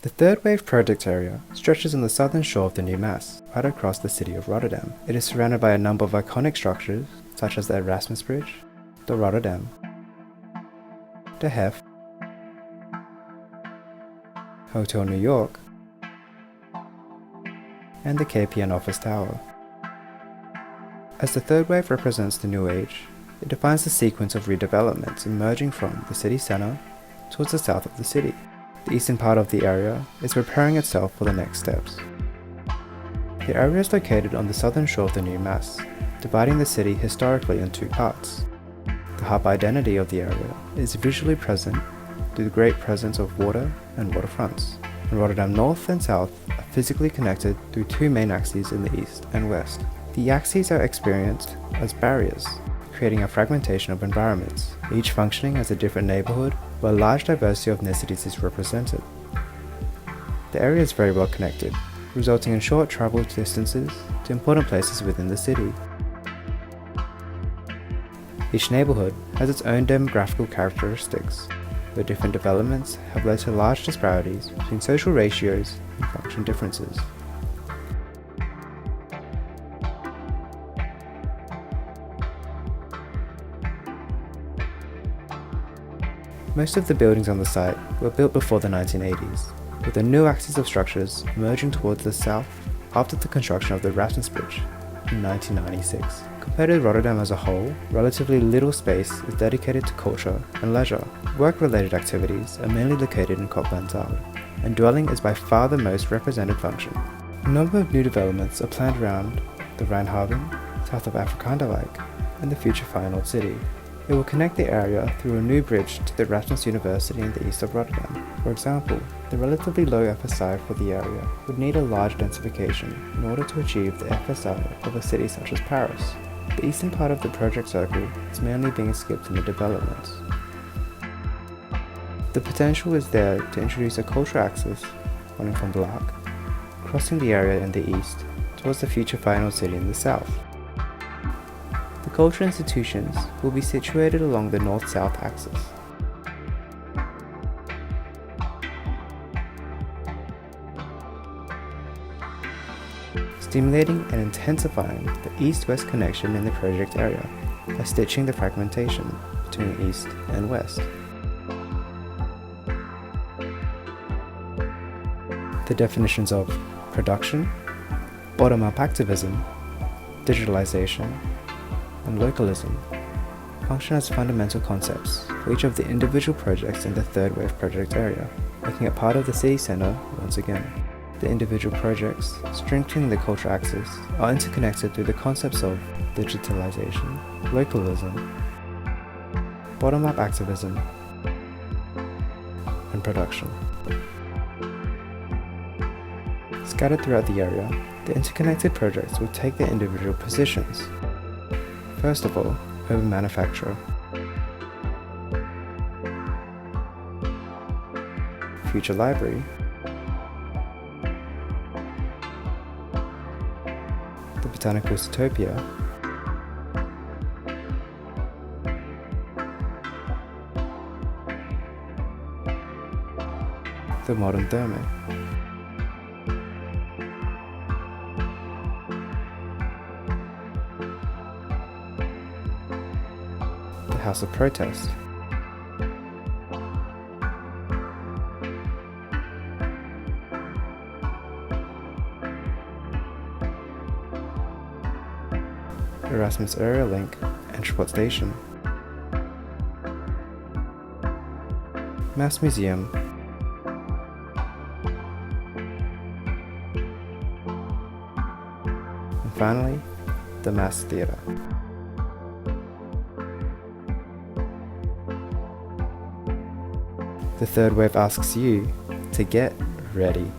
The third wave project area stretches on the southern shore of the new Maas, right across the city of Rotterdam. It is surrounded by a number of iconic structures such as the Erasmus Bridge, the Rotterdam, the Hef, Hotel New York, and the KPN office tower. As the third wave represents the new age, it defines the sequence of redevelopments emerging from the city centre towards the south of the city. The eastern part of the area is preparing itself for the next steps. The area is located on the southern shore of the new Maas, dividing the city historically in two parts. The hub identity of the area is visually present through the great presence of water and waterfronts, and Rotterdam North and South are physically connected through two main axes in the east and west. The axes are experienced as barriers, creating a fragmentation of environments, each functioning as a different neighbourhood where a large diversity of ethnicities is represented. The area is very well connected, resulting in short travel distances to important places within the city. Each neighbourhood has its own demographical characteristics, where different developments have led to large disparities between social ratios and function differences. Most of the buildings on the site were built before the 1980s, with a new axis of structures emerging towards the south after the construction of the Erasmus Bridge in 1996. Compared to Rotterdam as a whole, relatively little space is dedicated to culture and leisure. Work-related activities are mainly located in Koopmanzaal, and dwelling is by far the most represented function. A number of new developments are planned around the Rijnhaven, south of Afrikaanderwijk, and the future Feyenoord City. It will connect the area through a new bridge to the Erasmus University in the east of Rotterdam. For example, the relatively low FSI for the area would need a large densification in order to achieve the FSI of a city such as Paris. The eastern part of the project circle is mainly being skipped in the developments. The potential is there to introduce a cultural axis running from Blaak, crossing the area in the east towards the future Feyenoord City in the south. The cultural institutions will be situated along the north-south axis. Stimulating and intensifying the east-west connection in the project area by stitching the fragmentation between east and west. The definitions of production, bottom-up activism, digitalization, and localism function as fundamental concepts for each of the individual projects in the third wave project area, making it part of the city centre once again. The individual projects, strengthening the cultural axis, are interconnected through the concepts of digitalization, localism, bottom-up activism, and production. Scattered throughout the area, the interconnected projects will take their individual positions. First of all, urban manufacture, future library, the botanical utopia, the modern therme. House of Protest, Erasmus Area Link and Transport Station, Maas Museum, and finally, the Maas Theatre. The third wave asks you to get ready.